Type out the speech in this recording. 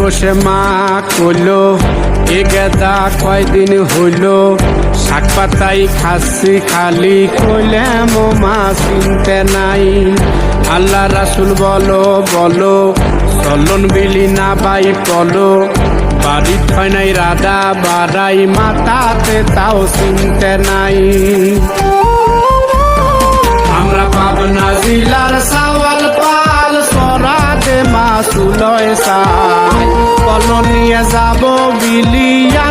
বসে মা কইলো এ গেদা কয়দিন হইলো শাক পাতাই খাচ্ছি খালি কইলে মা চিনতে নাই। আল্লাহ রাসুল বলো বলো চলন বিলি না বাই পলো বাড়ি হয় নাই রাধা বাড়াই মাতাতে তাও চিনতে নাই। আমরা পাবনা জেলার সাওয়াল পাল সরাতে মাসুলয় সাই কলন নিয়ে যাব বিলিয়া